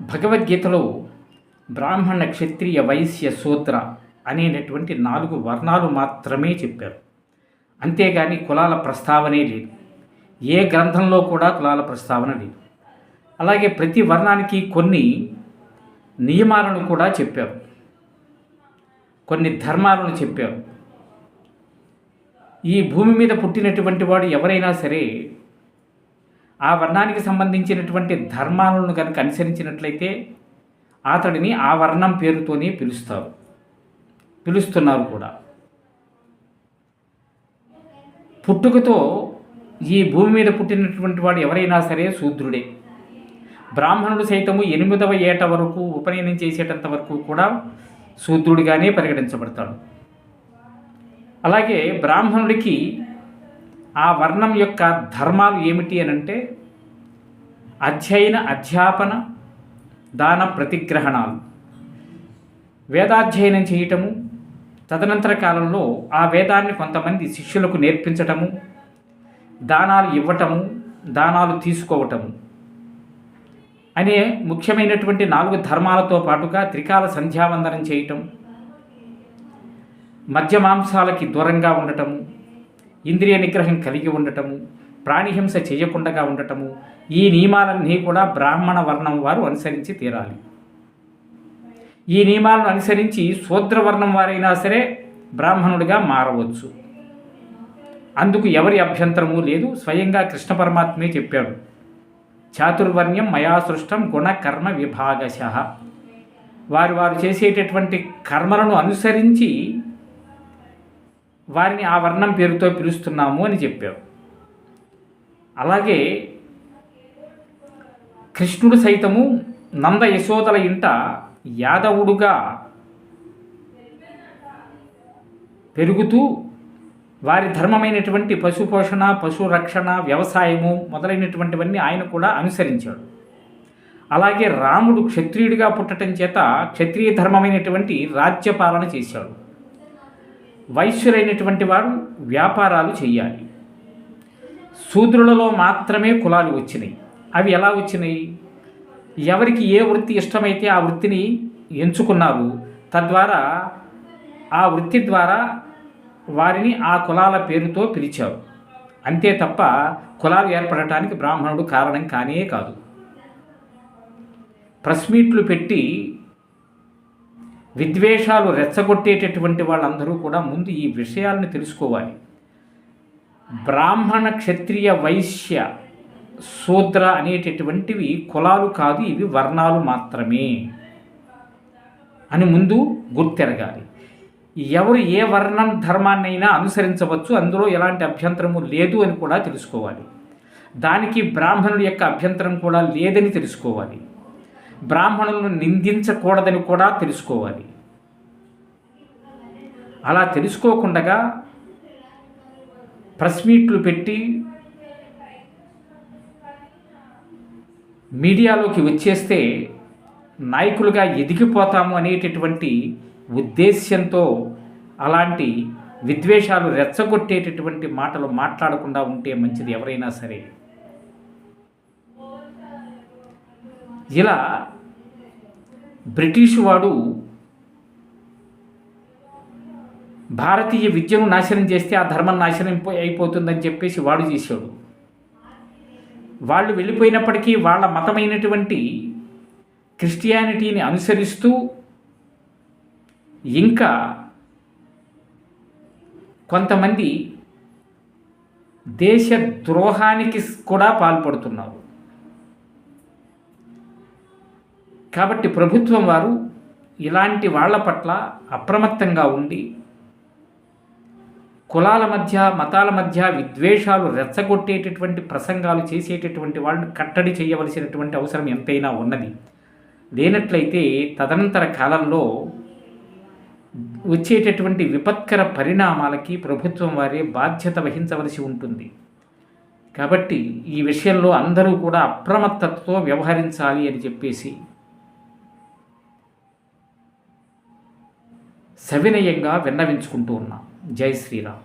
భగవద్గీతలో బ్రాహ్మణ, క్షత్రియ, వైశ్య, శూద్ర అనేటటువంటి 4 వర్ణాలు మాత్రమే చెప్పారు. అంతేగాని కులాల ప్రస్తావనే లేదు. ఏ గ్రంథంలో కూడా కులాల ప్రస్తావన లేదు. అలాగే ప్రతి వర్ణానికి కొన్ని నియమాలను కూడా చెప్పారు, కొన్ని ధర్మాలను చెప్పారు. ఈ భూమి మీద పుట్టినటువంటి వాడు ఎవరైనా సరే ఆ వర్ణానికి సంబంధించినటువంటి ధర్మాలను కనుక అనుసరించినట్లయితే అతడిని ఆ వర్ణం పేరుతోనే పిలుస్తున్నారు కూడా. పుట్టుకతో ఈ భూమి మీద పుట్టినటువంటి వాడు ఎవరైనా సరే శూద్రుడే. బ్రాహ్మణుడు సైతము 8వ ఏట వరకు ఉపనయనం చేసేటంత వరకు కూడా శూద్రుడిగానే పరిగణించబడతాడు. అలాగే బ్రాహ్మణుడికి ఆ వర్ణం యొక్క ధర్మాలు ఏమిటి అనంటే అధ్యయన, అధ్యాపన, దాన, ప్రతిగ్రహణాలు. వేదాధ్యయనం చేయటము, తదనంతర కాలంలో ఆ వేదాన్ని కొంతమంది శిష్యులకు నేర్పించటము, దానాలు ఇవ్వటము, దానాలు తీసుకోవటము అనే ముఖ్యమైనటువంటి 4 ధర్మాలతో పాటుగా త్రికాల సంధ్యావందనం చేయటం, మద్యమాంసాలకి దూరంగా ఉండటము, ఇంద్రియ నిగ్రహం కలిగి ఉండటము, ప్రాణిహింస చేయకుండా ఉండటము, ఈ నియమాలన్నీ కూడా బ్రాహ్మణ వర్ణం వారు అనుసరించి తీరాలి. ఈ నియమాలను అనుసరించి శూద్రవర్ణం వారైనా సరే బ్రాహ్మణుడిగా మారవచ్చు. అందుకు ఎవరి అభ్యంతరము లేదు. స్వయంగా కృష్ణ పరమాత్మే చెప్పాడు, చాతుర్వర్ణ్యం మయా సృష్టం గుణ కర్మ విభాగశః. వారు చేసేటటువంటి కర్మలను అనుసరించి వారిని ఆ వర్ణం పేరుతో పిలుస్తున్నాము అని చెప్పారు. అలాగే కృష్ణుడు సైతము నంద యశోదల ఇంట యాదవుడుగా పెరుగుతూ వారి ధర్మమైనటువంటి పశుపోషణ, పశు రక్షణ, వ్యవసాయము మొదలైనటువంటివన్నీ ఆయన కూడా అనుసరించాడు. అలాగే రాముడు క్షత్రియుడిగా పుట్టడం చేత క్షత్రియ ధర్మమైనటువంటి రాజ్యపాలన చేశాడు. వైశ్యులైనటువంటి వారు వ్యాపారాలు చేయాలి. శూద్రులలో మాత్రమే కులాలు వచ్చినాయి. అవి ఎలా వచ్చినాయి? ఎవరికి ఏ వృత్తి ఇష్టమైతే ఆ వృత్తిని ఎంచుకున్నారు. తద్వారా ఆ వృత్తి ద్వారా వారిని ఆ కులాల పేరుతో పిలిచారు. అంతే తప్ప కులాలు ఏర్పడటానికి బ్రాహ్మణుడు కారణం కానే కాదు. ప్రెస్ మీట్లు పెట్టి విద్వేషాలు రెచ్చగొట్టేటటువంటి వాళ్ళందరూ కూడా ముందు ఈ విషయాలను తెలుసుకోవాలి. బ్రాహ్మణ, క్షత్రియ, వైశ్య, శూద్ర అనేటటువంటివి కులాలు కాదు, ఇవి వర్ణాలు మాత్రమే అని ముందు గుర్తెరగాలి. ఎవరు ఏ వర్ణం ధర్మాన్నైనా అనుసరించవచ్చు, అందులో ఎలాంటి అభ్యంతరము లేదు అని కూడా తెలుసుకోవాలి. దానికి బ్రాహ్మణుడి యొక్క అభ్యంతరం కూడా లేదని తెలుసుకోవాలి. బ్రాహ్మణులను నిందించకూడదని కూడా తెలుసుకోవాలి. అలా తెలుసుకోకుండా ప్రెస్ మీట్లు పెట్టి మీడియాలోకి వచ్చేస్తే నాయకులుగా ఎదిగిపోతాము అనేటటువంటి ఉద్దేశ్యంతో అలాంటి విద్వేషాలు రెచ్చగొట్టేటటువంటి మాటలు మాట్లాడకుండా ఉంటే మంచిది ఎవరైనా సరే. ఇలా బ్రిటిషు వాడు భారతీయ విద్యను నాశనం చేస్తే ఆ ధర్మం నాశనం అయిపోతుందని చెప్పేసి వాడు చేశాడు. వాళ్ళు వెళ్ళిపోయినప్పటికీ వాళ్ళ మతమైనటువంటి క్రిస్టియానిటీని అనుసరిస్తూ ఇంకా కొంతమంది దేశ ద్రోహానికి కూడా పాల్పడుతున్నారు. కాబట్టి ప్రభుత్వం వారు ఇలాంటి వాళ్ళ పట్ల అప్రమత్తంగా ఉండి కులాల మధ్య, మతాల మధ్య విద్వేషాలు రెచ్చగొట్టేటటువంటి ప్రసంగాలు చేసేటటువంటి వాళ్ళని కట్టడి చేయవలసినటువంటి అవసరం ఎంతైనా ఉన్నది. లేనట్లయితే తదనంతర కాలంలో వచ్చేటటువంటి విపత్కర పరిణామాలకి ప్రభుత్వం వారే బాధ్యత వహించవలసి ఉంటుంది. కాబట్టి ఈ విషయంలో అందరూ కూడా అప్రమత్తతతో వ్యవహరించాలి అని చెప్పేసి సవినయంగా విన్నవించుకుంటూ ఉన్నాం. జై శ్రీరామ్.